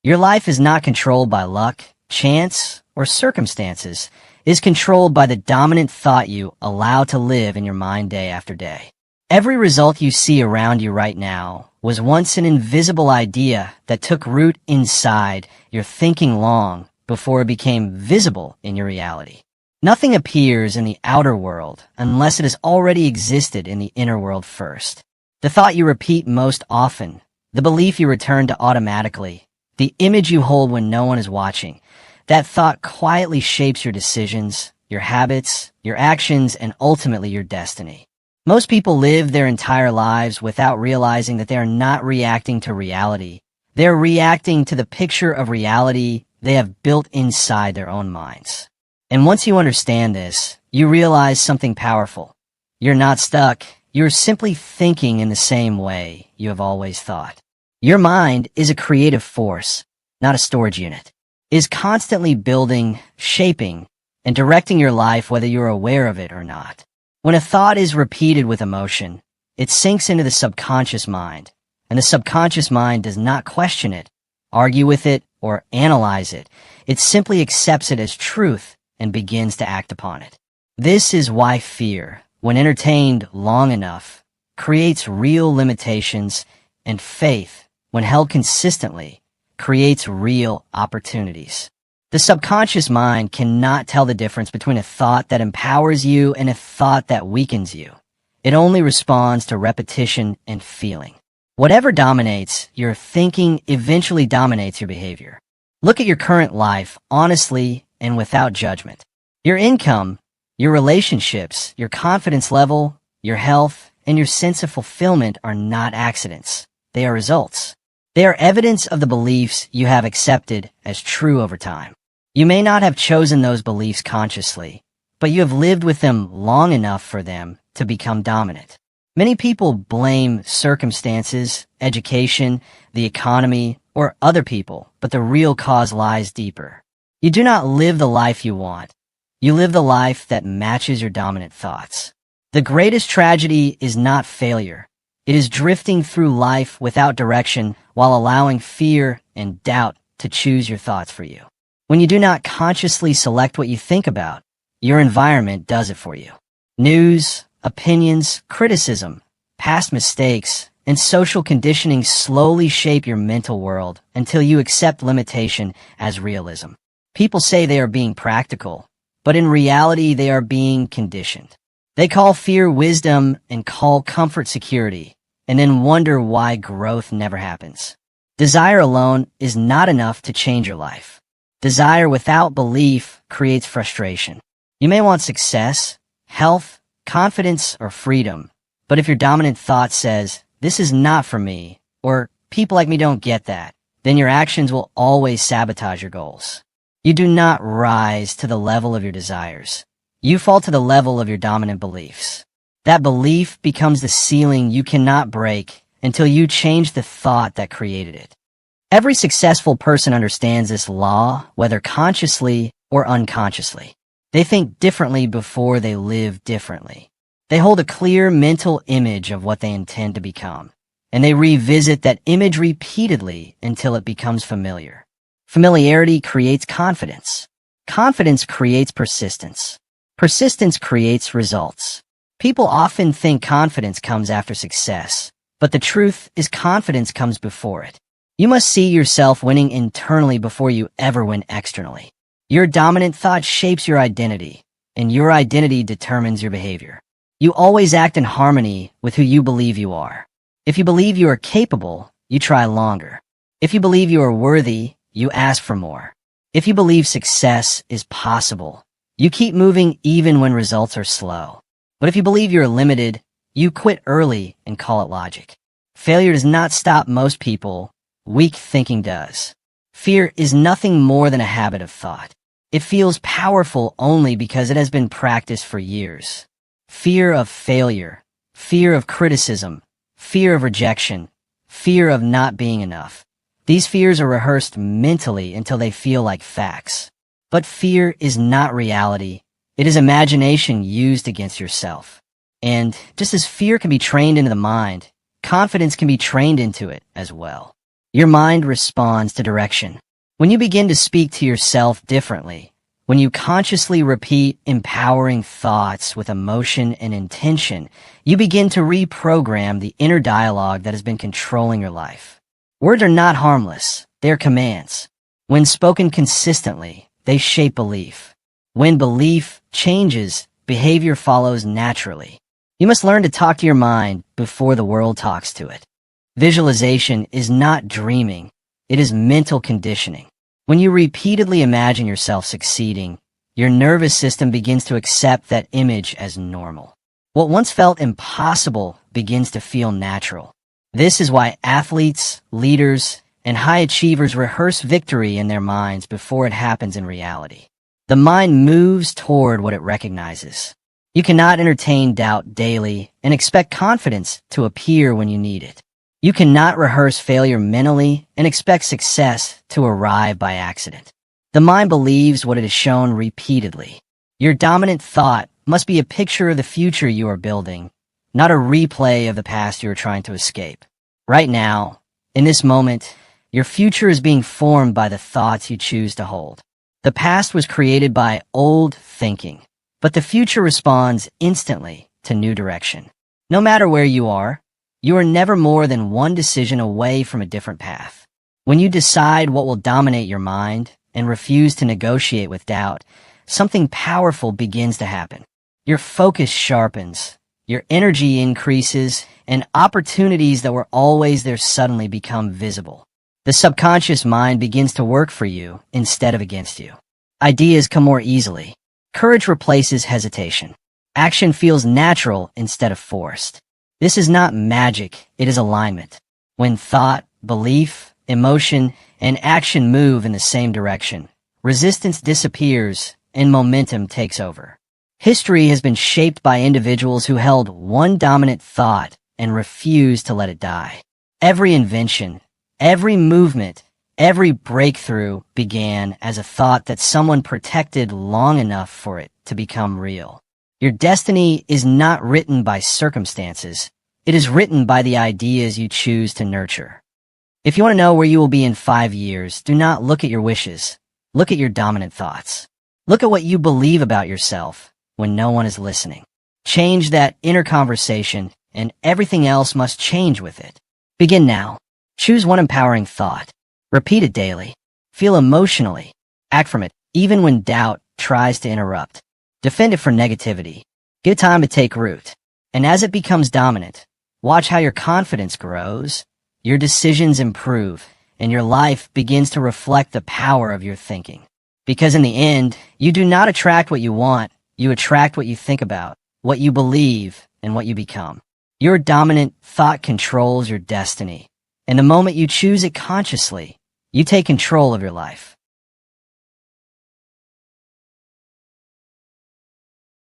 Your life is not controlled by luck, chance, or circumstances. It is controlled by the dominant thought you allow to live in your mind day after day. Every result you see around you right now was once an invisible idea that took root inside your thinking long before it became visible in your reality. Nothing appears in the outer world unless it has already existed in the inner world first. The thought you repeat most often, the belief you return to automatically, the image you hold when no one is watching, that thought quietly shapes your decisions, your habits, your actions, and ultimately your destiny. Most people live their entire lives without realizing that they are not reacting to reality. They are reacting to the picture of reality they have built inside their own minds. And once you understand this, you realize something powerful. You're not stuck. You're simply thinking in the same way you have always thought. Your mind is a creative force, not a storage unit. It is constantly building, shaping, and directing your life whether you're aware of it or not. When a thought is repeated with emotion, it sinks into the subconscious mind, and the subconscious mind does not question it, argue with it, or analyze it. It simply accepts it as truth and begins to act upon it. This is why fear, when entertained long enough, creates real limitations, and faith, when held consistently, creates real opportunities. The subconscious mind cannot tell the difference between a thought that empowers you and a thought that weakens you. It only responds to repetition and feeling. Whatever dominates your thinking eventually dominates your behavior. Look at your current life honestly and without judgment. Your income, your relationships, your confidence level, your health, and your sense of fulfillment are not accidents. They are results. They are evidence of the beliefs you have accepted as true over time. You may not have chosen those beliefs consciously, but you have lived with them long enough for them to become dominant. Many people blame circumstances, education, the economy, or other people, but the real cause lies deeper. You do not live the life you want. You live the life that matches your dominant thoughts. The greatest tragedy is not failure. It is drifting through life without direction while allowing fear and doubt to choose your thoughts for you. When you do not consciously select what you think about, your environment does it for you. News, opinions, criticism, past mistakes, and social conditioning slowly shape your mental world until you accept limitation as realism. People say they are being practical, but in reality they are being conditioned. They call fear wisdom and call comfort security, and then wonder why growth never happens. Desire alone is not enough to change your life. Desire without belief creates frustration. You may want success, health, confidence, or freedom, but if your dominant thought says, "This is not for me," or "People like me don't get that," then your actions will always sabotage your goals. You do not rise to the level of your desires. You fall to the level of your dominant beliefs. That belief becomes the ceiling you cannot break until you change the thought that created it. Every successful person understands this law, whether consciously or unconsciously. They think differently before they live differently. They hold a clear mental image of what they intend to become, and they revisit that image repeatedly until it becomes familiar. Familiarity creates confidence. Confidence creates persistence. Persistence creates results. People often think confidence comes after success, but the truth is confidence comes before it. You must see yourself winning internally before you ever win externally. Your dominant thought shapes your identity, and your identity determines your behavior. You always act in harmony with who you believe you are. If you believe you are capable, you try longer. If you believe you are worthy, you ask for more. If you believe success is possible, you keep moving even when results are slow. But if you believe you're limited, you quit early and call it logic. Failure does not stop most people. Weak thinking does. Fear is nothing more than a habit of thought. It feels powerful only because it has been practiced for years. Fear of failure, fear of criticism, fear of rejection, fear of not being enough. These fears are rehearsed mentally until they feel like facts. But fear is not reality. It is imagination used against yourself. And just as fear can be trained into the mind, confidence can be trained into it as well. Your mind responds to direction. When you begin to speak to yourself differently, when you consciously repeat empowering thoughts with emotion and intention, you begin to reprogram the inner dialogue that has been controlling your life. Words are not harmless, they're commands. When spoken consistently, they shape belief. When belief changes, behavior follows naturally. You must learn to talk to your mind before the world talks to it. Visualization is not dreaming, it is mental conditioning. When you repeatedly imagine yourself succeeding, your nervous system begins to accept that image as normal. What once felt impossible begins to feel natural. This is why athletes, leaders, and high achievers rehearse victory in their minds before it happens in reality. The mind moves toward what it recognizes. You cannot entertain doubt daily and expect confidence to appear when you need it. You cannot rehearse failure mentally and expect success to arrive by accident. The mind believes what it is shown repeatedly. Your dominant thought must be a picture of the future you are building, not a replay of the past you are trying to escape. Right now, in this moment, your future is being formed by the thoughts you choose to hold. The past was created by old thinking, but the future responds instantly to new direction. No matter where you are never more than one decision away from a different path. When you decide what will dominate your mind and refuse to negotiate with doubt, something powerful begins to happen. Your focus sharpens, your energy increases, and opportunities that were always there suddenly become visible. The subconscious mind begins to work for you instead of against you. Ideas come more easily. Courage replaces hesitation. Action feels natural instead of forced. This is not magic, it is alignment. When thought, belief, emotion, and action move in the same direction, resistance disappears and momentum takes over. History has been shaped by individuals who held one dominant thought and refused to let it die. Every invention, every movement, every breakthrough began as a thought that someone protected long enough for it to become real. Your destiny is not written by circumstances. It is written by the ideas you choose to nurture. If you want to know where you will be in 5 years, do not look at your wishes. Look at your dominant thoughts. Look at what you believe about yourself when no one is listening. Change that inner conversation, and everything else must change with it. Begin now. Choose one empowering thought. Repeat it daily. Feel emotionally. Act from it, even when doubt tries to interrupt. Defend it from negativity. Give it time to take root. And as it becomes dominant, watch how your confidence grows, your decisions improve, and your life begins to reflect the power of your thinking. Because in the end, you do not attract what you want, you attract what you think about, what you believe, and what you become. Your dominant thought controls your destiny, and the moment you choose it consciously, you take control of your life.